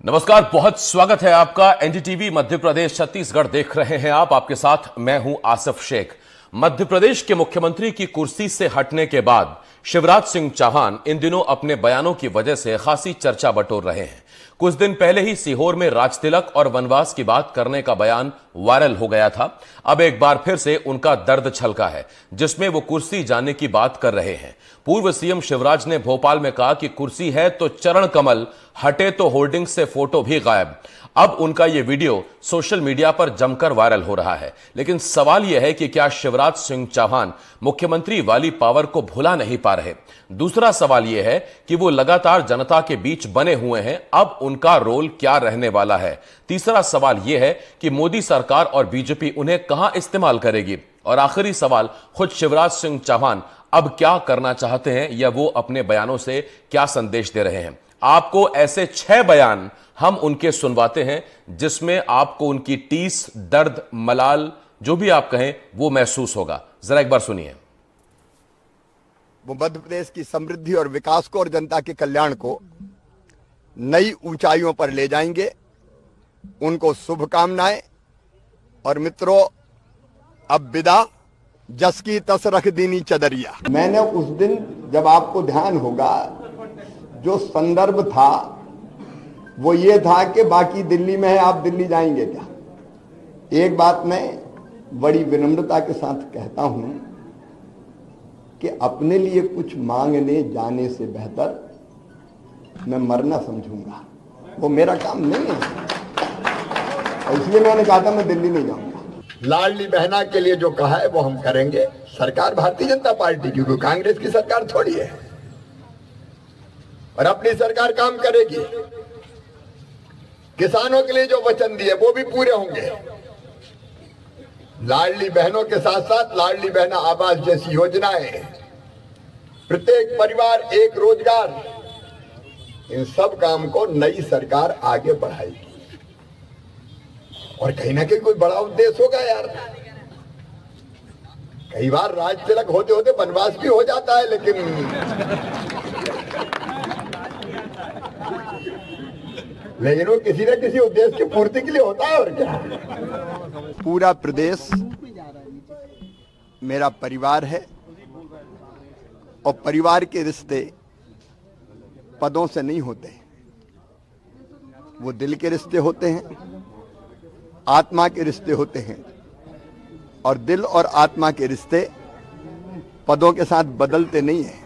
नमस्कार, बहुत स्वागत है आपका। एनडीटीवी मध्य प्रदेश छत्तीसगढ़ देख रहे हैं आप। आपके साथ मैं हूं आसिफ शेख। मध्य प्रदेश के मुख्यमंत्री की कुर्सी से हटने के बाद शिवराज सिंह चौहान इन दिनों अपने बयानों की वजह से खासी चर्चा बटोर रहे हैं। कुछ दिन पहले ही सीहोर में राजतिलक और वनवास की बात करने का बयान वायरल हो गया था। अब एक बार फिर से उनका दर्द छलका है, जिसमें वो कुर्सी जाने की बात कर रहे हैं। पूर्व सीएम शिवराज ने भोपाल में कहा कि कुर्सी है तो चरण कमल, हटे तो होर्डिंग से फोटो भी गायब। अब उनका यह वीडियो सोशल मीडिया पर जमकर वायरल हो रहा है। लेकिन सवाल यह है कि क्या शिवराज सिंह चौहान मुख्यमंत्री वाली पावर को भुला नहीं पा रहे? दूसरा सवाल यह है कि वो लगातार जनता के बीच बने हुए हैं, अब उनका रोल क्या रहने वाला है? तीसरा सवाल यह है कि मोदी सरकार और बीजेपी उन्हें कहां इस्तेमाल करेगी? और आखिरी सवाल, खुद शिवराज सिंह चौहान अब क्या करना चाहते हैं या वो अपने बयानों से क्या संदेश दे रहे हैं? आपको ऐसे 6 बयान हम उनके सुनवाते हैं, जिसमें आपको उनकी टीस, दर्द, मलाल, जो भी आप कहें, वो महसूस होगा। जरा एक बार सुनिए। वो मध्य प्रदेश की समृद्धि और विकास को और जनता के कल्याण को नई ऊंचाइयों पर ले जाएंगे। उनको शुभकामनाएं। और मित्रों, अब विदा, जस की तस रख दीनी चदरिया। मैंने उस दिन, जब आपको ध्यान होगा, जो संदर्भ था वो ये था कि बाकी दिल्ली में है, आप दिल्ली जाएंगे क्या? एक बात मैं बड़ी विनम्रता के साथ कहता हूं कि अपने लिए कुछ मांगने जाने से बेहतर मैं मरना समझूंगा। वो मेरा काम नहीं है, और इसलिए मैंने कहा था मैं दिल्ली नहीं जाऊंगा। लाडली बहना के लिए जो कहा है वो हम करेंगे। सरकार भारतीय जनता पार्टी की, क्योंकि कांग्रेस की सरकार थोड़ी है, और अपनी सरकार काम करेगी। किसानों के लिए जो वचन दिए वो भी पूरे होंगे। लाडली बहनों के साथ साथ लाडली बहना आवास जैसी योजनाएं, प्रत्येक परिवार एक रोजगार, इन सब काम को नई सरकार आगे बढ़ाएगी। और कहीं ना कहीं कोई बड़ा उद्देश्य होगा यार। कई बार राज तिलक होते होते वनवास भी हो जाता है, लेकिन वो किसी न किसी उद्देश्य की पूर्ति के लिए होता है। और क्या, पूरा प्रदेश मेरा परिवार है, और परिवार के रिश्ते पदों से नहीं होते, वो दिल के रिश्ते होते हैं, आत्मा के रिश्ते होते हैं। और दिल और आत्मा के रिश्ते पदों के साथ बदलते नहीं हैं।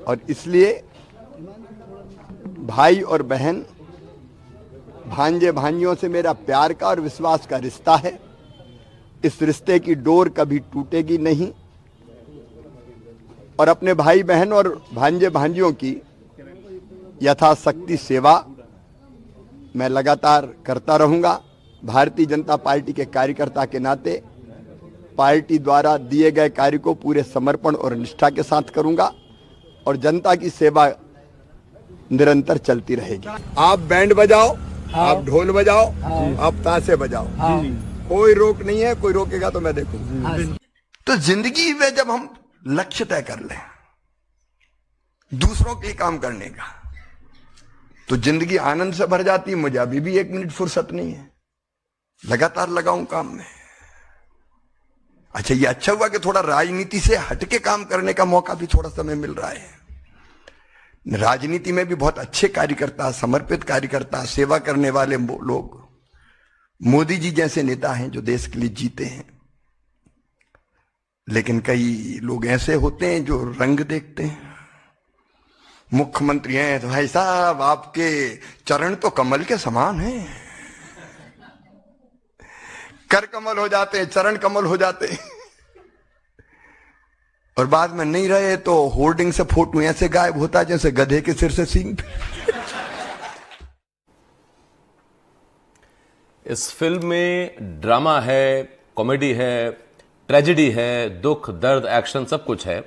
और इसलिए भाई और बहन, भांजे भांजियों से मेरा प्यार का और विश्वास का रिश्ता है। इस रिश्ते की डोर कभी टूटेगी नहीं, और अपने भाई बहन और भांजे भांजियों की यथाशक्ति सेवा मैं लगातार करता रहूंगा। भारतीय जनता पार्टी के कार्यकर्ता के नाते पार्टी द्वारा दिए गए कार्य को पूरे समर्पण और निष्ठा के साथ करूंगा, और जनता की सेवा निरंतर चलती रहेगी। आप बैंड बजाओ, आप ढोल बजाओ, आप ताशे बजाओ, कोई रोक नहीं है। कोई रोकेगा तो मैं देखूंगा। तो जिंदगी में जब हम लक्ष्य तय कर लें दूसरों के लिए काम करने का, तो जिंदगी आनंद से भर जाती है। मुझे अभी भी 1 मिनट फुर्सत नहीं है, लगातार लगाऊं काम में। अच्छा, ये अच्छा हुआ कि थोड़ा राजनीति से हटके काम करने का मौका भी थोड़ा समय मिल रहा है। राजनीति में भी बहुत अच्छे कार्यकर्ता, समर्पित कार्यकर्ता, सेवा करने वाले लोग, मोदी जी जैसे नेता हैं जो देश के लिए जीते हैं। लेकिन कई लोग ऐसे होते हैं जो रंग देखते हैं। मुख्यमंत्री हैं तो भाई साहब आपके चरण तो कमल के समान हैं, कर कमल हो जाते हैं, चरण कमल हो जाते हैं, और बाद में नहीं रहे तो होर्डिंग से फोटो ऐसे गायब होता है जैसे गधे के सिर से सींग। इस फिल्म में ड्रामा है, कॉमेडी है, ट्रेजेडी है, दुख, दर्द, एक्शन, सब कुछ है।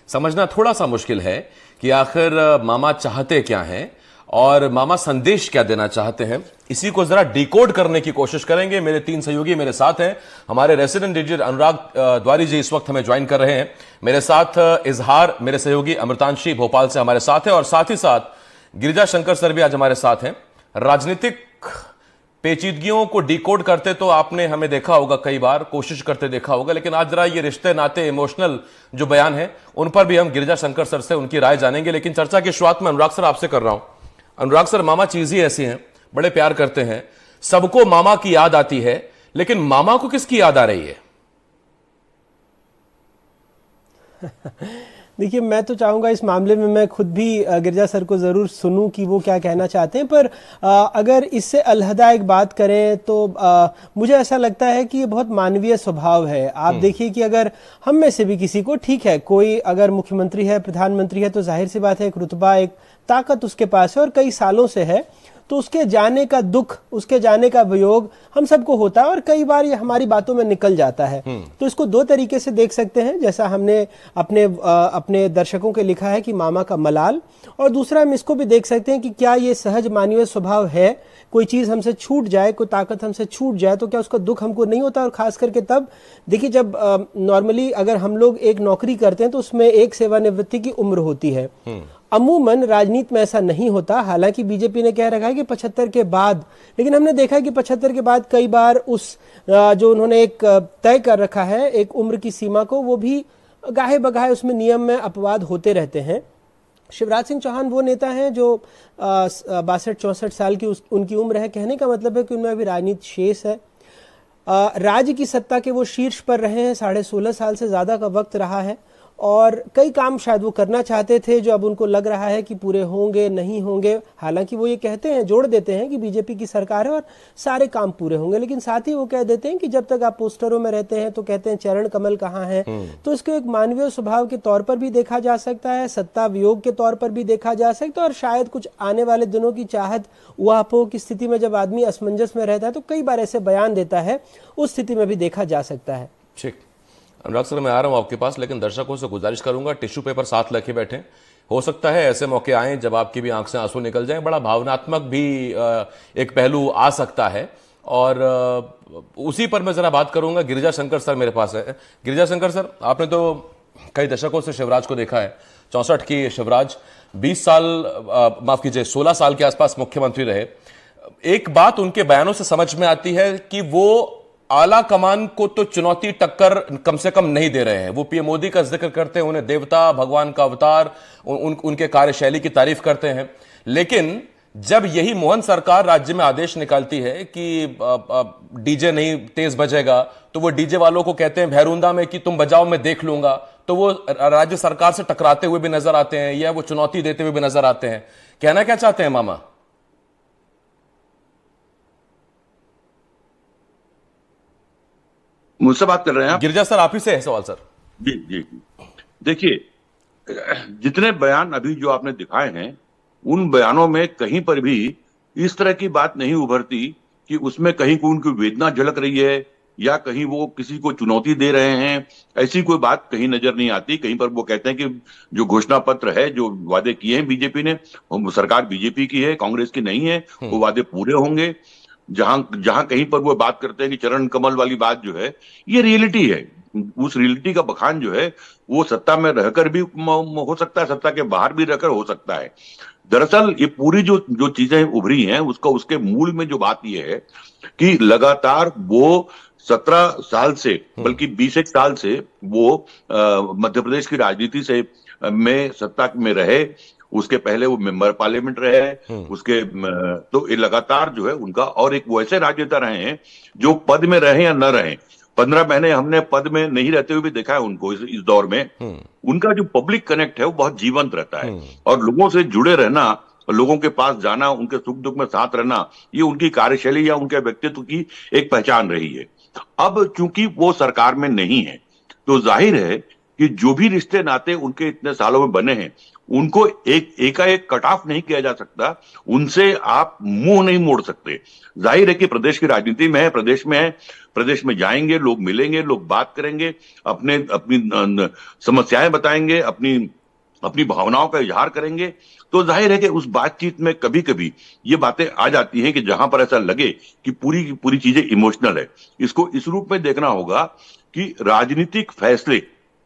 समझना थोड़ा सा मुश्किल है कि आखिर मामा चाहते क्या हैं और मामा संदेश क्या देना चाहते हैं। इसी को जरा डिकोड करने की कोशिश करेंगे। मेरे 3 सहयोगी मेरे साथ हैं। हमारे रेसिडेंट एडिटर अनुराग द्वारी जी इस वक्त हमें ज्वाइन कर रहे हैं। मेरे साथ इजहार, मेरे सहयोगी अमृतांशी भोपाल से हमारे साथ है, और साथ ही साथ गिरिजा शंकर सर भी आज हमारे साथ हैं। राजनीतिक पेचीदगियों को डिकोड करते तो आपने हमें देखा होगा, कई बार कोशिश करते देखा होगा, लेकिन आज जरा ये रिश्ते नाते इमोशनल जो बयान है उन पर भी हम गिरिजा शंकर सर से उनकी राय जानेंगे। लेकिन चर्चा की शुरुआत में अनुराग सर आपसे कर रहा हूं। अनुराग सर, मामा चीज ही ऐसी हैं, बड़े प्यार करते हैं, सबको मामा की याद आती है, लेकिन मामा को किसकी याद आ रही है? देखिए, मैं तो चाहूँगा इस मामले में मैं खुद भी गिरिजा सर को ज़रूर सुनूं कि वो क्या कहना चाहते हैं, पर अगर इससे अलहदा एक बात करें तो मुझे ऐसा लगता है कि ये बहुत मानवीय स्वभाव है। आप देखिए कि अगर हम में से भी किसी को, ठीक है, कोई अगर मुख्यमंत्री है, प्रधानमंत्री है, तो जाहिर सी बात है एक रुतबा, एक ताकत उसके पास है और कई सालों से है, तो उसके जाने का दुख, उसके जाने का वियोग हम सबको होता है और कई बार ये हमारी बातों में निकल जाता है। तो इसको दो तरीके से देख सकते हैं, जैसा हमने अपने दर्शकों के लिखा है कि मामा का मलाल, और दूसरा हम इसको भी देख सकते हैं कि क्या ये सहज मानवीय स्वभाव है, कोई चीज हमसे छूट जाए, कोई ताकत हमसे छूट जाए तो क्या उसका दुख हमको नहीं होता। और खास करके तब देखिए जब नॉर्मली अगर हम लोग एक नौकरी करते हैं तो उसमें एक सेवानिवृत्ति की उम्र होती है। अमूमन राजनीति में ऐसा नहीं होता, हालांकि बीजेपी ने कह रखा है कि 75 के बाद, लेकिन हमने देखा है कि 75 के बाद कई बार उस जो उन्होंने एक तय कर रखा है एक उम्र की सीमा को, वो भी गाहे बगाहे उसमें नियम में अपवाद होते रहते हैं। शिवराज सिंह चौहान वो नेता हैं जो 62-64 साल की उनकी उम्र है। कहने का मतलब है कि उनमें अभी राजनीति शेष है। राज्य की सत्ता के वो शीर्ष पर रहे हैं, 16.5 साल से ज्यादा का वक्त रहा है और कई काम शायद वो करना चाहते थे जो अब उनको लग रहा है कि पूरे होंगे नहीं होंगे। हालांकि वो ये कहते हैं, जोड़ देते हैं कि बीजेपी की सरकार है और सारे काम पूरे होंगे, लेकिन साथ ही वो कह देते हैं कि जब तक आप पोस्टरों में रहते हैं तो कहते हैं चरण कमल कहाँ है। तो इसको एक मानवीय स्वभाव के तौर पर भी देखा जा सकता है, सत्ता वियोग के तौर पर भी देखा जा सकता है, और शायद कुछ आने वाले दिनों की चाहत, ऊहापोह की स्थिति में जब आदमी असमंजस में रहता है तो कई बार ऐसे बयान देता है, उस स्थिति में भी देखा जा सकता है। ठीक, अनुराग सर मैं आ रहा हूं आपके पास, लेकिन दर्शकों से गुजारिश करूंगा टिश्यू पेपर साथ लेके बैठें। हो सकता है ऐसे मौके आए जब आपकी भी आंख से आंसू निकल जाएं, बड़ा भावनात्मक भी एक पहलू आ सकता है, और उसी पर मैं जरा बात करूंगा। गिरिजा शंकर सर मेरे पास है। गिरिजा शंकर सर, आपने तो कई दशकों से शिवराज को देखा है। 64 की शिवराज 20 साल, माफ कीजिए 16 साल के आसपास मुख्यमंत्री रहे। एक बात उनके बयानों से समझ में आती है कि वो आला कमान को तो चुनौती टक्कर कम से कम नहीं दे रहे हैं। वो पीएम मोदी का जिक्र करते हैं, उन्हें देवता, भगवान का अवतार, उनके कार्यशैली की तारीफ करते हैं। लेकिन जब यही मोहन सरकार राज्य में आदेश निकालती है कि डीजे नहीं तेज बजेगा, तो वो डीजे वालों को कहते हैं भैरुंदा में कि तुम बजाओ मैं देख लूंगा, तो वो राज्य सरकार से टकराते हुए भी नजर आते हैं या वो चुनौती देते हुए भी नजर आते हैं। कहना क्या चाहते हैं मामा? मुझसे बात कर रहे हैं आप? गिरिजा सर, आप ही से है सवाल सर। जी जी जी, देखिए जितने बयान अभी जो आपने दिखाए हैं उन बयानों में कहीं पर भी इस तरह की बात नहीं उभरती कि उसमें कहीं को उनकी वेदना झलक रही है या कहीं वो किसी को चुनौती दे रहे हैं। ऐसी कोई बात कहीं नजर नहीं आती। कहीं पर वो कहते हैं कि जो घोषणा पत्र है, जो वादे किए हैं बीजेपी ने, सरकार बीजेपी की है, कांग्रेस की नहीं है, वो वादे पूरे होंगे। जहां कहीं पर वो बात करते हैं कि चरण कमल वाली बात जो है, ये रियलिटी है। उस रियलिटी का बखान जो है वो सत्ता में रहकर भी हो सकता है, सत्ता के बाहर भी रहकर हो सकता है। दरअसल ये पूरी जो चीजें उभरी हैं उसके मूल में जो बात ये है कि लगातार वो 17 साल से, बल्कि 20 साल से वो मध्य प्रदेश की राजनीति से में सत्ता में रहे। उसके पहले वो मेंबर पार्लियामेंट रहे, उसके तो ये लगातार जो है उनका, और एक वो ऐसे राजनेता रहे हैं जो पद में रहे या न रहे। 15 महीने हमने पद में नहीं रहते हुए भी देखा है उनको। इस दौर में उनका जो पब्लिक कनेक्ट है वो बहुत जीवंत रहता है, और लोगों से जुड़े रहना, लोगों के पास जाना, उनके सुख दुख में साथ रहना, ये उनकी कार्यशैली या उनके व्यक्तित्व की एक पहचान रही है। अब चूंकि वो सरकार में नहीं है तो जाहिर है कि जो भी रिश्ते नाते उनके इतने सालों में बने हैं उनको एकाएक कट ऑफ नहीं किया जा सकता, उनसे आप मुंह नहीं मोड़ सकते। जाहिर है कि प्रदेश की राजनीति में है, प्रदेश में जाएंगे, लोग मिलेंगे, लोग बात करेंगे, अपनी समस्याएं बताएंगे, अपनी भावनाओं का इजहार करेंगे। तो जाहिर है कि उस बातचीत में कभी कभी ये बातें आ जाती हैं कि जहां पर ऐसा लगे कि पूरी की पूरी चीजें इमोशनल है। इसको इस रूप में देखना होगा कि राजनीतिक फैसले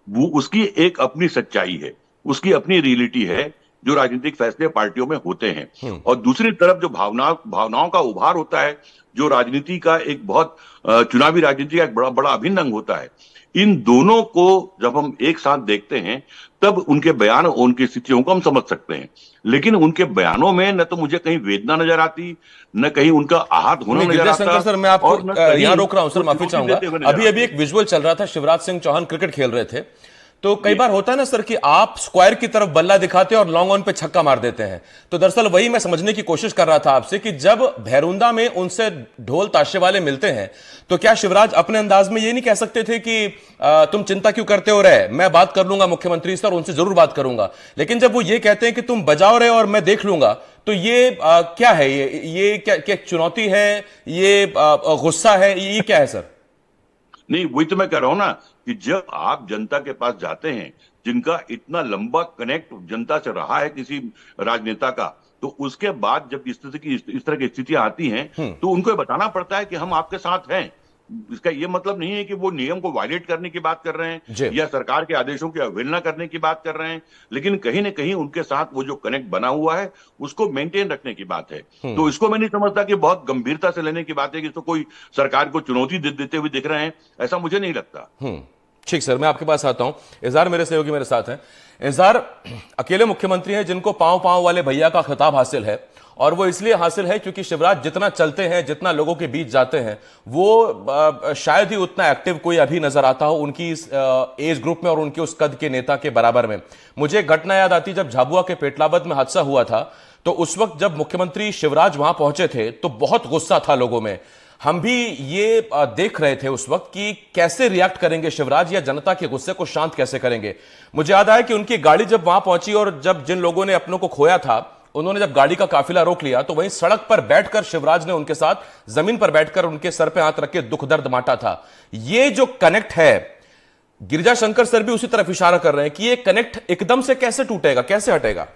वो उसकी एक अपनी सच्चाई है, उसकी अपनी रियलिटी है, जो राजनीतिक फैसले पार्टियों में होते हैं। और दूसरी तरफ जो भावनाओं का उभार होता है, जो राजनीति का एक बहुत चुनावी राजनीति का एक बड़ा बड़ा अभिन्न अंग होता है, इन दोनों को जब हम एक साथ देखते हैं तब उनके बयान और उनकी स्थितियों को हम समझ सकते हैं। लेकिन उनके बयानों में न तो मुझे कहीं वेदना नजर आती, न कहीं उनका आहत होना नजर आता। सर, मैं आपको यहाँ रोक रहा हूं सर, माफी चाहूंगा। अभी एक विजुअल चल रहा था, शिवराज सिंह चौहान क्रिकेट खेल रहे थे, तो कई बार होता है ना सर कि आप स्क्वायर की तरफ बल्ला दिखाते हैं और लॉन्ग ऑन पे छक्का मार देते हैं। तो दरअसल वही मैं समझने की कोशिश कर रहा था आपसे कि जब भैरुंदा में उनसे ढोल ताशे वाले मिलते हैं तो क्या शिवराज अपने अंदाज में ये नहीं कह सकते थे कि तुम चिंता क्यों करते हो रहे, मैं बात कर लूंगा मुख्यमंत्री से और उनसे जरूर बात करूंगा। लेकिन जब वो ये कहते हैं कि तुम बजाओ रहे और मैं देख लूंगा, तो ये क्या है? ये क्या चुनौती है, ये गुस्सा है, ये क्या है सर? नहीं, वही तो मैं कह रहा हूं ना कि जब आप जनता के पास जाते हैं, जिनका इतना लंबा कनेक्ट जनता से रहा है किसी राजनेता का, तो उसके बाद जब इस तरह की स्थितियां आती हैं तो उनको बताना पड़ता है कि हम आपके साथ हैं। इसका ये मतलब नहीं है कि वो नियम को वायलेट करने की बात कर रहे हैं या सरकार के आदेशों की अवहेलना करने की बात कर रहे हैं, लेकिन कहीं ना कहीं उनके साथ वो जो कनेक्ट बना हुआ है उसको मेंटेन रखने की बात है। तो इसको मैं नहीं समझता कि बहुत गंभीरता से लेने की बात है कि इसको कोई सरकार को चुनौती देते हुए दिख रहे हैं, ऐसा मुझे नहीं लगता। ठीक सर, मैं आपके पास आता हूं। इजहार मेरे सहयोगी मेरे साथ हैं। इजहार अकेले मुख्यमंत्री हैं जिनको पांव पांव वाले भैया का खिताब हासिल है, और वो इसलिए हासिल है क्योंकि शिवराज जितना चलते हैं, जितना लोगों के बीच जाते हैं, वो शायद ही उतना एक्टिव कोई अभी नजर आता हो उनकी इस एज ग्रुप में और उनके उस कद के नेता के बराबर में। मुझे एक घटना याद आती, जब झाबुआ के पेटलावद में हादसा हुआ था तो उस वक्त जब मुख्यमंत्री शिवराज वहां पहुंचे थे तो बहुत गुस्सा था लोगों में। हम भी ये देख रहे थे उस वक्त कि कैसे रिएक्ट करेंगे शिवराज, या जनता के गुस्से को शांत कैसे करेंगे। मुझे याद आया कि उनकी गाड़ी जब वहां पहुंची और जब जिन लोगों ने अपनों को खोया था उन्होंने जब गाड़ी का काफिला रोक लिया तो वहीं सड़क पर बैठकर शिवराज ने उनके साथ जमीन पर बैठकर उनके सर पे हाथ रख के दुख दर्द बांटा था। ये जो कनेक्ट है, गिरिजा शंकर सर भी उसी तरफ इशारा कर रहे हैं कि ये कनेक्ट एकदम से कैसे टूटेगा, कैसे हटेगा?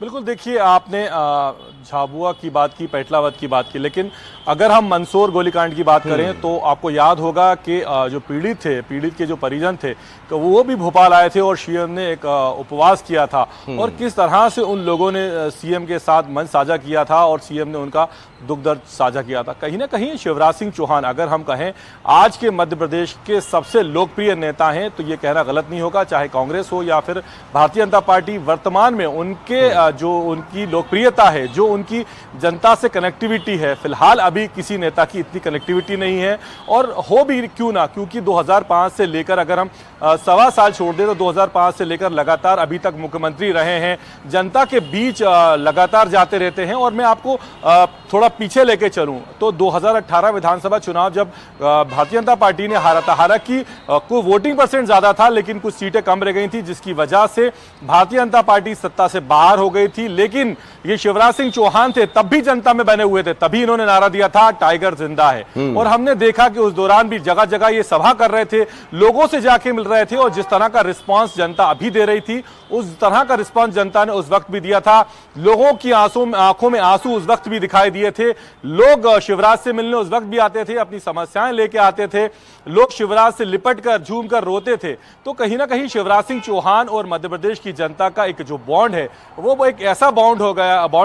बिल्कुल, देखिए आपने झाबुआ की बात की, पेटलावद की बात की, लेकिन अगर हम मंदसौर गोलीकांड की बात करें तो आपको याद होगा कि जो पीड़ित के जो परिजन थे तो वो भी भोपाल आए थे और सीएम ने एक उपवास किया था, और किस तरह से उन लोगों ने सीएम के साथ मंच साझा किया था और सीएम ने उनका दुख दर्द साझा किया था। कहीं ना कहीं शिवराज सिंह चौहान, अगर हम कहें आज के मध्य प्रदेश के सबसे लोकप्रिय नेता हैं, तो ये कहना गलत नहीं होगा, चाहे कांग्रेस हो या फिर भारतीय जनता पार्टी। वर्तमान में उनके जो उनकी लोकप्रियता है, जो उनकी जनता से कनेक्टिविटी है, फिलहाल अभी किसी नेता की इतनी कनेक्टिविटी नहीं है, और हो भी क्यों ना, क्योंकि 2005 से लेकर अगर हम सवा साल छोड़ दें तो 2005 से लेकर लगातार अभी तक मुख्यमंत्री रहे हैं, जनता के बीच लगातार जाते रहते हैं। और मैं आपको थोड़ा पीछे लेके चलूं तो 2018 विधानसभा चुनाव जब भारतीय जनता पार्टी ने हारा था, हालांकि को वोटिंग परसेंट ज्यादा था लेकिन कुछ सीटें कम रह गई थी, जिसकी वजह से भारतीय जनता पार्टी सत्ता से बाहर हो गई थी। लेकिन ये शिवराज सिंह चौहान थे, तब भी जनता में बने हुए थे, तभी इन्होंने नारा दिया था टाइगर जिंदा है। और हमने देखा कि उस दौरान भी जगह जगह ये सभा कर रहे थे, लोगों से जाके मिल रहे थे, और जिस तरह का रिस्पांस जनता अभी दे रही थी उस तरह का रिस्पांस जनता ने उस वक्त भी दिया था। लोगों की आंखों में आंसू उस वक्त भी दिखाई दिए थे। लोग शिवराज से मिलने उस वक्त भी आते थे, अपनी समस्याएं लेके आते थे, लोग शिवराज से लिपट कर झूम कर रोते थे। तो कहीं ना कहीं शिवराज सिंह चौहान और मध्य प्रदेश की जनता का एक जो बॉन्ड है वो एक ऐसा बॉन्ड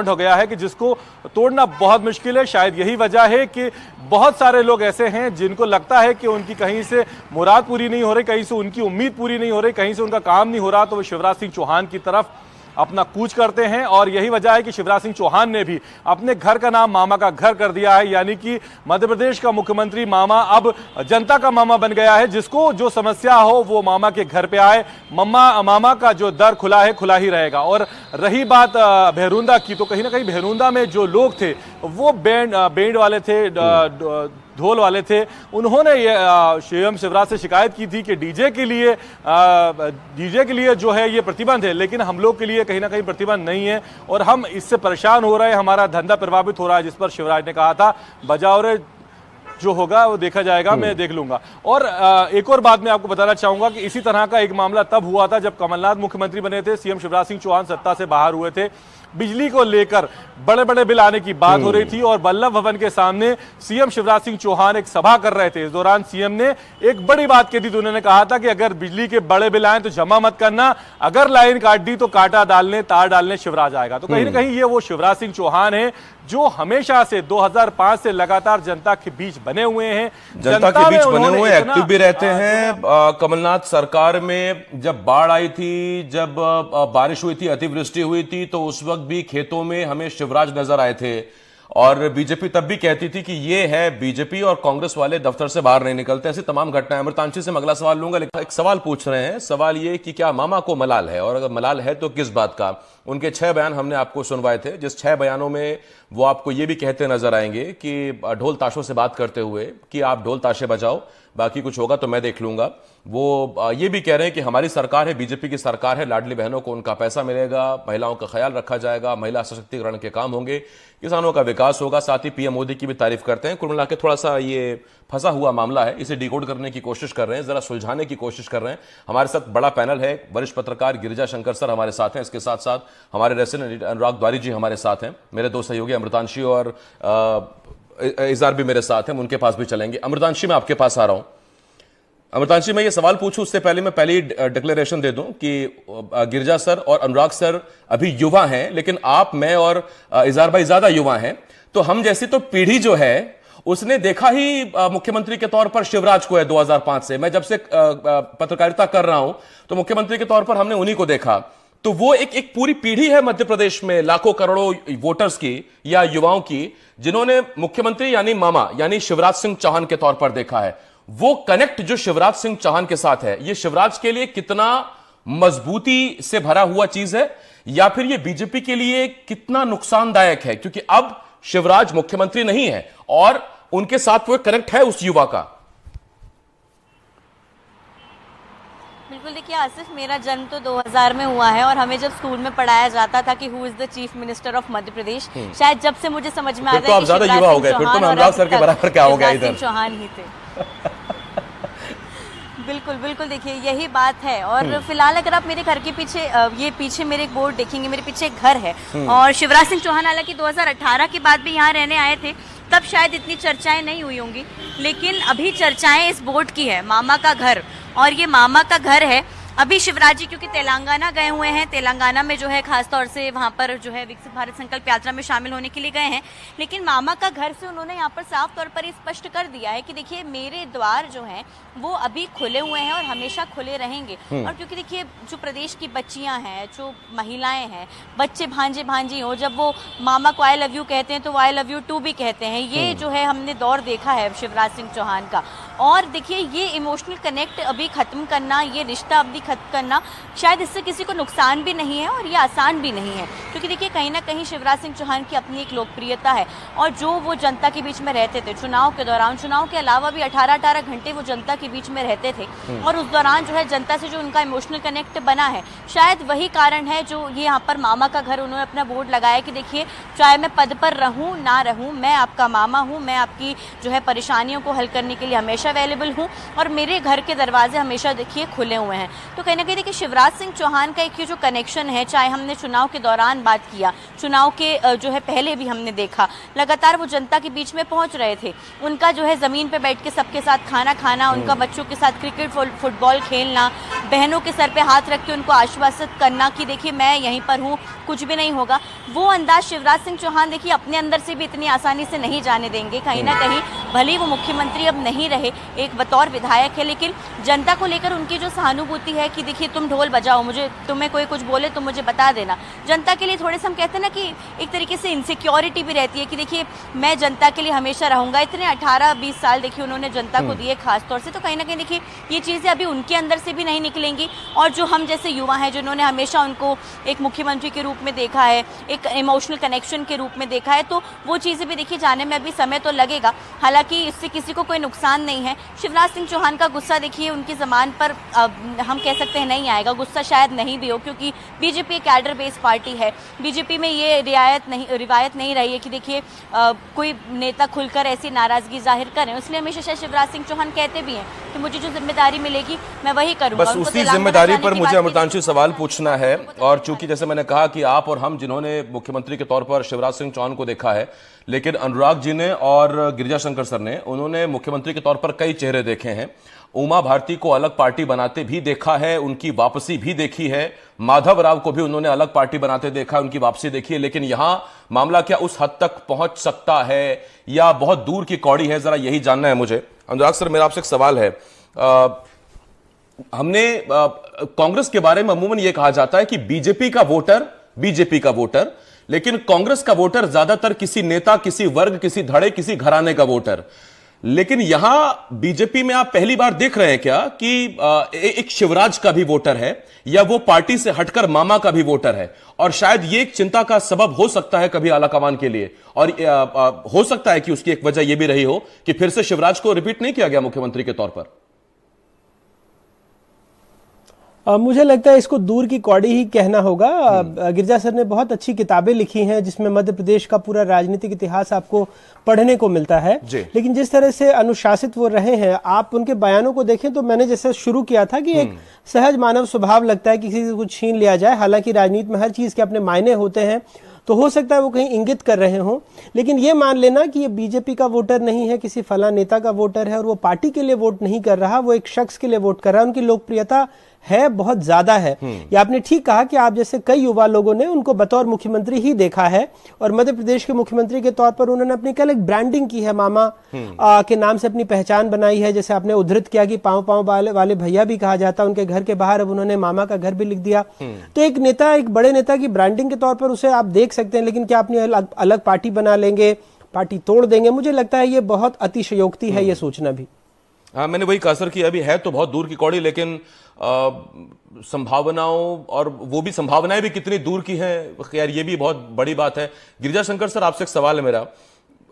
हो गया है कि जिसको तोड़ना बहुत मुश्किल है। शायद यही वजह है कि बहुत सारे लोग ऐसे हैं जिनको लगता है कि उनकी कहीं से मुराद पूरी नहीं हो रही, कहीं से उनकी उम्मीद पूरी नहीं हो रही, कहीं से उनका काम नहीं हो रहा, तो वो शिवराज सिंह चौहान की तरफ अपना कूच करते हैं। और यही वजह है कि शिवराज सिंह चौहान ने भी अपने घर का नाम मामा का घर कर दिया है, यानी कि मध्य प्रदेश का मुख्यमंत्री मामा अब जनता का मामा बन गया है। जिसको जो समस्या हो वो मामा के घर पे आए, मामा का जो दर खुला है खुला ही रहेगा। और रही बात भैरुंदा की, तो कहीं ना कहीं भैरुंदा में जो लोग थे वो बैंड वाले थे, ढोल वाले थे। उन्होंने ये सीएम शिवराज से शिकायत की थी कि डीजे के लिए जो है ये प्रतिबंध है, लेकिन हम लोग के लिए कहीं ना कहीं प्रतिबंध नहीं है और हम इससे परेशान हो रहे हैं, हमारा धंधा प्रभावित हो रहा है। जिस पर शिवराज ने कहा था बजाओ रे, जो होगा वो देखा जाएगा, मैं देख लूंगा। और एक और बात मैं आपको बताना चाहूंगा कि इसी तरह का एक मामला तब हुआ था जब कमलनाथ मुख्यमंत्री बने थे, सीएम शिवराज सिंह चौहान सत्ता से बाहर हुए थे। बिजली को लेकर बड़े बड़े बिल आने की बात हो रही थी और वल्लभ भवन के सामने सीएम शिवराज सिंह चौहान एक सभा कर रहे थे। इस दौरान सीएम ने एक बड़ी बात कही थी, तो उन्होंने कहा था कि अगर बिजली के बड़े बिल आए तो जमा मत करना, अगर लाइन काट दी तो कांटा डालने तार डालने शिवराज आएगा। तो कहीं ना कहीं ये वो शिवराज सिंह चौहान है जो हमेशा से 2005 से लगातार जनता के बीच बने हुए हैं, जनता के बीच बने हुए, एक्टिव भी रहते हैं। कमलनाथ सरकार में जब बाढ़ आई थी, जब बारिश हुई थी, अतिवृष्टि हुई थी, तो उस वक्त भी खेतों में हमें शिवराज नजर आए थे और बीजेपी तब भी कहती थी कि ये है बीजेपी और कांग्रेस वाले दफ्तर से बाहर नहीं निकलते। ऐसी तमाम घटनाएं। अमृतांशी से मैं अगला सवाल लूंगा, लेकिन एक सवाल पूछ रहे हैं। सवाल ये कि क्या मामा को मलाल है, और अगर मलाल है तो किस बात का? उनके 6 बयान हमने आपको सुनवाए थे, जिस 6 बयानों में वो आपको ये भी कहते नजर आएंगे कि ढोल ताशों से बात करते हुए कि आप ढोल ताशे बजाओ, बाकी कुछ होगा तो मैं देख लूंगा। वो ये भी कह रहे हैं कि हमारी सरकार है, बीजेपी की सरकार है, लाडली बहनों को उनका पैसा मिलेगा, महिलाओं का ख्याल रखा जाएगा, महिला सशक्तिकरण के काम होंगे, किसानों का विकास होगा। साथ ही पीएम मोदी की भी तारीफ करते हैं। कुल मिला के थोड़ा सा ये फंसा हुआ मामला है, इसे डिकोड करने की कोशिश कर रहे हैं, जरा सुलझाने की कोशिश कर रहे हैं। हमारे साथ बड़ा पैनल है, वरिष्ठ पत्रकार गिरिजा शंकर सर हमारे साथ हैं, इसके साथ साथ हमारे रेसिडेंट अनुराग द्वारी जी हमारे साथ हैं, मेरे 2 सहयोगी अमृतांशी और इजार भी मेरे साथ हैं, उनके पास भी चलेंगे। अमृतांशी, मैं आपके पास आ रहा हूं। अमृतांशी, मैं ये सवाल पूछूं उससे पहले मैं पहले ही डिक्लेरेशन दे दूं कि गिरिजा सर और अनुराग सर अभी युवा हैं, लेकिन आप, मैं और इजार भाई ज्यादा युवा हैं। तो हम जैसी तो पीढ़ी जो है उसने देखा ही मुख्यमंत्री के तौर पर शिवराज को है 2005 से। मैं जब से पत्रकारिता कर रहा हूं तो मुख्यमंत्री के तौर पर हमने उन्हीं को देखा। तो वो एक पूरी पीढ़ी है मध्य प्रदेश में, लाखों करोड़ों वोटर्स की या युवाओं की, जिन्होंने मुख्यमंत्री यानी मामा यानी शिवराज सिंह चौहान के तौर पर देखा है। वो कनेक्ट जो शिवराज सिंह चौहान के साथ है, ये शिवराज के लिए कितना मजबूती से भरा हुआ चीज है, या फिर ये बीजेपी के लिए कितना नुकसानदायक है, क्योंकि अब शिवराज मुख्यमंत्री नहीं है और उनके साथ वो कनेक्ट है उस युवा का। बिल्कुल, देखिए आसिफ, मेरा जन्म तो 2000 में हुआ है और हमें जब स्कूल में पढ़ाया जाता था कि who is the chief minister of Madhya Pradesh, शायद जब से मुझे समझ में आता है तो आप ज्यादा युवा हो गए, फिर तो मैं अनुराग सर के बराबर क्या हो गया इधर। चौहान ही थे। बिल्कुल बिल्कुल, देखिए यही बात है। और फिलहाल अगर आप मेरे घर के पीछे ये पीछे मेरे एक बोर्ड देखेंगे, मेरे पीछे एक घर है और शिवराज सिंह चौहान हालांकि 2018 के बाद भी यहाँ रहने आए थे, तब शायद इतनी चर्चाएं नहीं हुई होंगी, लेकिन अभी चर्चाएं इस बोर्ड की है, मामा का घर। और ये मामा का घर है। अभी शिवराज जी क्योंकि तेलंगाना गए हुए हैं, तेलंगाना में जो है खासतौर से वहाँ पर जो है विकसित भारत संकल्प यात्रा में शामिल होने के लिए गए हैं, लेकिन मामा का घर से उन्होंने यहाँ पर साफ तौर पर स्पष्ट कर दिया है कि देखिए मेरे द्वार जो हैं वो अभी खुले हुए हैं और हमेशा खुले रहेंगे। और क्योंकि देखिए जो प्रदेश की बच्चियाँ हैं, जो महिलाएं हैं, बच्चे भांजे भांजी हो, जब वो मामा को आई लव यू कहते हैं तो वो आई लव यू टू भी कहते हैं। ये जो है हमने दौर देखा है शिवराज सिंह चौहान का। और देखिए ये इमोशनल कनेक्ट अभी खत्म करना, ये रिश्ता अभी खत्म करना, शायद इससे किसी को नुकसान भी नहीं है और ये आसान भी नहीं है, क्योंकि देखिए कहीं ना कहीं शिवराज सिंह चौहान की अपनी एक लोकप्रियता है और जो वो जनता के बीच में रहते थे चुनाव के दौरान, चुनाव के अलावा भी 18-18 घंटे वो जनता के बीच में रहते थे और उस दौरान जो है जनता से जो उनका इमोशनल कनेक्ट बना है, शायद वही कारण है जो ये यहाँ पर मामा का घर उन्होंने अपना बोर्ड लगाया कि देखिए चाहे मैं पद पर रहूँ ना रहूँ, मैं आपका मामा हूँ, मैं आपकी जो है परेशानियों को हल करने के लिए हमेशा अवेलेबल हूँ और मेरे घर के दरवाजे हमेशा देखिए खुले हुए हैं। तो कहीं ना कहीं देखिए शिवराज सिंह चौहान का एक ये जो कनेक्शन है, चाहे हमने चुनाव के दौरान बात किया, चुनाव के जो है पहले भी हमने देखा, लगातार वो जनता के बीच में पहुंच रहे थे। उनका जो है ज़मीन पे बैठ के सबके साथ खाना खाना, उनका बच्चों के साथ क्रिकेट फुटबॉल खेलना, बहनों के सर पे हाथ रख के उनको आश्वासित करना कि देखिए मैं यहीं पर हूँ, कुछ भी नहीं होगा, वो अंदाज शिवराज सिंह चौहान देखिए अपने अंदर से भी इतनी आसानी से नहीं जाने देंगे। कहीं ना कहीं भले वो मुख्यमंत्री अब नहीं रहे, एक बतौर विधायक है, लेकिन जनता को लेकर उनकी जो सहानुभूति है कि देखिए तुम ढोल बजाओ, मुझे तुम्हें कोई कुछ बोले तो मुझे बता देना, जनता के लिए थोड़े से हम कहते हैं ना कि एक तरीके से इनसिक्योरिटी भी रहती है कि देखिए मैं जनता के लिए हमेशा रहूंगा। इतने 18-20 साल देखिए उन्होंने जनता को दिए खास तौर से, तो कहीं ना कहीं देखिए ये चीज़ें अभी उनके अंदर से भी नहीं निकलेंगी। और जो हम जैसे युवा हैं जिन्होंने हमेशा उनको एक मुख्यमंत्री के रूप में देखा है, एक इमोशनल कनेक्शन के रूप में देखा है, तो वो चीज़ें भी देखिए जाने में अभी समय तो लगेगा। हालांकि इससे किसी को कोई नुकसान नहीं है। शिवराज सिंह चौहान का गुस्सा देखिए उनकी ज़बान पर हम कह सकते हैं नहीं आएगा, गुस्सा शायद नहीं भी हो, क्योंकि बीजेपी एक कैडर बेस्ड पार्टी है। बीजेपी में ये रिवायत नहीं रही है कि देखिए कोई नेता खुलकर ऐसी नाराज़गी जाहिर करें, इसलिए हमेशा शायद शिवराज सिंह चौहान कहते भी हैं कि मुझे जो जिम्मेदारी मिलेगी मैं वही करूंगा। बस उसी जिम्मेदारी पर मुझे अमृतांशु सवाल पूछना है, और चूंकि जैसे मैंने कहा कि आप और हम जिन्होंने मुख्यमंत्री के तौर पर शिवराज सिंह चौहान को देखा है, लेकिन अनुराग जी ने और गिरिजाशंकर सर ने, उन्होंने मुख्यमंत्री के तौर पर कई चेहरे देखे हैं। उमा भारती को अलग पार्टी बनाते भी देखा है, उनकी वापसी भी देखी है। माधव राव को भी उन्होंने अलग पार्टी बनाते देखा, उनकी वापसी देखी है। लेकिन यहां मामला क्या उस हद तक पहुंच सकता है या बहुत दूर की कौड़ी है, जरा यही जानना है मुझे। अनुराग सर, मेरा आपसे एक सवाल है। हमने कांग्रेस के बारे में अमूमन यह कहा जाता है कि बीजेपी का वोटर, लेकिन कांग्रेस का वोटर ज्यादातर किसी नेता, किसी वर्ग, किसी धड़े, किसी घराने का वोटर। लेकिन यहां बीजेपी में आप पहली बार देख रहे हैं क्या कि एक शिवराज का भी वोटर है, या वो पार्टी से हटकर मामा का भी वोटर है? और शायद ये एक चिंता का सबब हो सकता है कभी आलाकमान के लिए, और हो सकता है कि उसकी एक वजह यह भी रही हो कि फिर से शिवराज को रिपीट नहीं किया गया मुख्यमंत्री के तौर पर। मुझे लगता है इसको दूर की कौड़ी ही कहना होगा। गिरजा सर ने बहुत अच्छी किताबें लिखी हैं जिसमें मध्य प्रदेश का पूरा राजनीतिक इतिहास आपको पढ़ने को मिलता है। लेकिन जिस तरह से अनुशासित वो रहे हैं, आप उनके बयानों को देखें तो मैंने जैसे शुरू किया था कि एक सहज मानव स्वभाव लगता है कि किसी से कुछ छीन लिया जाए। हालांकि राजनीति में हर चीज के अपने मायने होते हैं, तो हो सकता है वो कहीं इंगित कर रहे हों, लेकिन ये मान लेना कि ये बीजेपी का वोटर नहीं है, किसी फला नेता का वोटर है और वो पार्टी के लिए वोट नहीं कर रहा, वो एक शख्स के लिए वोट कर रहा है। उनकी लोकप्रियता है, बहुत ज्यादा है। ये आपने ठीक कहा कि आप जैसे कई युवा लोगों ने उनको बतौर मुख्यमंत्री ही देखा है, और मध्य प्रदेश के मुख्यमंत्री के तौर पर उन्होंने अपनी कल एक ब्रांडिंग की है, मामा के नाम से अपनी पहचान बनाई है। जैसे आपने उद्धृत किया कि पांव पांव वाले भैया भी कहा जाता, उनके घर के बाहर अब उन्होंने मामा का घर भी लिख दिया। तो एक नेता, एक बड़े नेता की ब्रांडिंग के तौर पर उसे आप देख सकते हैं, लेकिन क्या अपनी अलग पार्टी बना लेंगे, पार्टी तोड़ देंगे? मुझे लगता है ये बहुत अतिशयोक्ति है ये सोचना भी। हाँ, मैंने वही कहा सर कि अभी है तो बहुत दूर की कौड़ी, लेकिन संभावनाओं, और वो भी संभावनाएं भी कितनी दूर की हैं, यार ये भी बहुत बड़ी बात है। गिरिजाशंकर सर, आपसे एक सवाल है मेरा।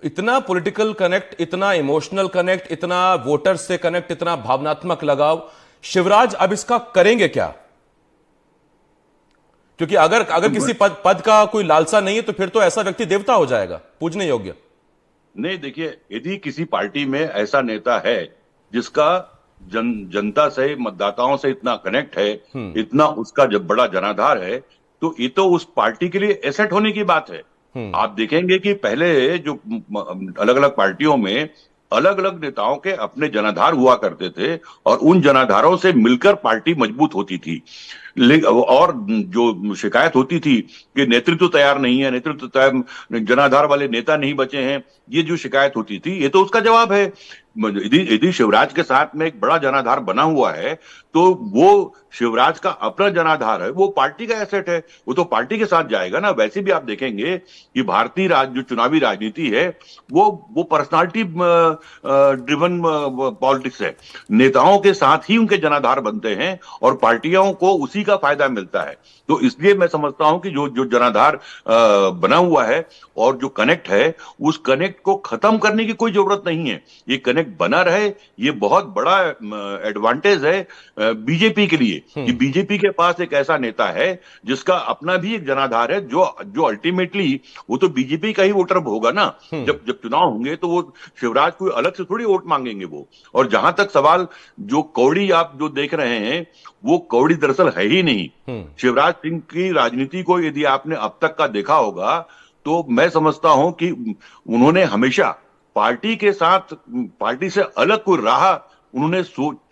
इतना पॉलिटिकल कनेक्ट, इतना इमोशनल कनेक्ट, इतना वोटर से कनेक्ट, इतना भावनात्मक लगाव, शिवराज अब इसका करेंगे क्या? क्योंकि अगर किसी पद का कोई लालसा नहीं है तो फिर तो ऐसा व्यक्ति देवता हो जाएगा, पूजने योग्य। नहीं, देखिए, यदि किसी पार्टी में ऐसा नेता है जिसका जनता से, मतदाताओं से इतना कनेक्ट है, इतना उसका जब बड़ा जनाधार है, तो ये तो उस पार्टी के लिए एसेट होने की बात है। आप देखेंगे कि पहले जो अलग अलग पार्टियों में अलग अलग नेताओं के अपने जनाधार हुआ करते थे, और उन जनाधारों से मिलकर पार्टी मजबूत होती थी। और जो शिकायत होती थी कि नेतृत्व तैयार नहीं है, नेतृत्व तैयार, जनाधार वाले नेता नहीं बचे हैं, ये जो शिकायत होती थी, ये तो उसका जवाब है। यदि शिवराज के साथ में एक बड़ा जनाधार बना हुआ है, तो वो शिवराज का अपना जनाधार है, वो पार्टी का एसेट है, वो तो पार्टी के साथ जाएगा ना। वैसे भी आप देखेंगे कि भारतीय जो चुनावी राजनीति है, वो पर्सनालिटी ड्रिवन पॉलिटिक्स है। नेताओं के साथ ही उनके जनाधार बनते हैं और पार्टियों को उसी का फायदा मिलता है। तो इसलिए मैं समझता हूं कि जो जनाधार बना हुआ है और जो कनेक्ट है, उस कनेक्ट को खत्म करने की कोई जरूरत नहीं है। ये कनेक्ट बना रहे, ये बहुत बड़ा एडवांटेज है बीजेपी के लिए कि बीजेपी के पास एक ऐसा नेता है जिसका अपना भी एक जनाधार है, जो अल्टीमेटली वो तो बीजेपी का ही वोटर होगा ना। जब चुनाव होंगे तो वो शिवराज कोई अलग से थोड़ी वोट मांगेंगे वो। और जहां तक सवाल जो कौड़ी आप जो देख रहे हैं, वो कौड़ी दरअसल है ही नहीं। शिवराज सिंह की राजनीति को यदि आपने अब तक का देखा होगा, तो मैं समझता हूं कि उन्होंने हमेशा पार्टी के साथ, पार्टी से अलग कोई राह उन्होंने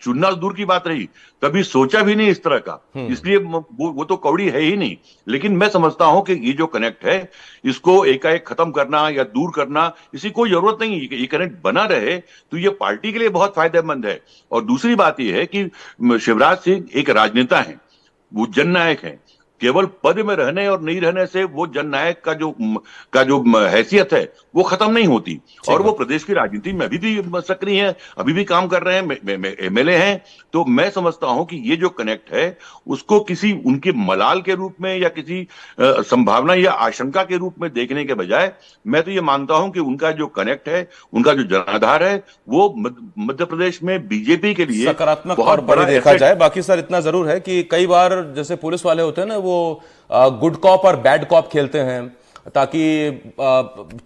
चुनना दूर की बात रही, कभी सोचा भी नहीं इस तरह का। इसलिए वो तो कौड़ी है ही नहीं। लेकिन मैं समझता हूं कि ये जो कनेक्ट है, इसको एकाएक खत्म करना या दूर करना, इसी कोई जरूरत नहीं है। ये कनेक्ट बना रहे तो ये पार्टी के लिए बहुत फायदेमंद है। और दूसरी बात यह है कि शिवराज सिंह एक राजनेता है, वो जननायक है। केवल पद में रहने और नहीं रहने से वो जननायक का जो हैसियत है वो खत्म नहीं होती। और वो प्रदेश की राजनीति में अभी भी सक्रिय है, अभी भी काम कर रहे हैं, एमएलए हैं। तो मैं समझता हूं कि ये जो कनेक्ट है, उसको किसी उनके मलाल के रूप में या किसी संभावना या आशंका के रूप में देखने के बजाय, मैं तो ये मानता हूं कि उनका जो कनेक्ट है, उनका जो जनाधार है, वो मध्य प्रदेश में बीजेपी के लिए सकारात्मक और बड़ा देखा जाए। बाकी सर इतना जरूर है कि कई बार जैसे पुलिस वाले होते हैं ना, वो गुड कॉप और बैड कॉप खेलते हैं। ताकि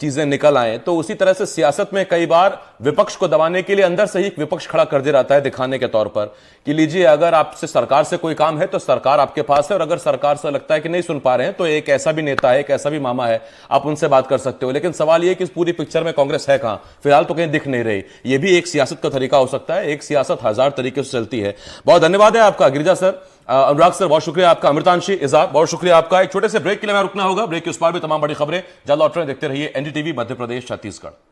चीजें निकल आए। तो उसी तरह से सियासत में कई बार विपक्ष को दबाने के लिए अंदर से ही एक विपक्ष खड़ा कर दे जाता है, दिखाने के तौर पर कि लीजिए अगर आपसे सरकार से कोई काम है तो सरकार आपके पास है, और अगर सरकार से लगता है कि नहीं सुन पा रहे हैं तो एक ऐसा भी नेता है, एक ऐसा भी मामा है, आप उनसे बात कर सकते हो। लेकिन सवाल यह कि इस पूरी पिक्चर में कांग्रेस है कहां? फिलहाल तो कहीं दिख नहीं रही। यह भी एक सियासत का तरीका हो सकता है, एक सियासत हजार तरीके से चलती है। बहुत धन्यवाद है आपका गिरिजा सर, अनुराग सर बहुत शुक्रिया आपका, अमृतांशी, इजाज बहुत शुक्रिया आपका। एक छोटे से ब्रेक के लिए मैं रुकना होगा, ब्रेक के उस पार भी तमाम बड़ी खबरें जल्द लौट रहे, देखते रहिए एनडीटीवी मध्य प्रदेश छत्तीसगढ़।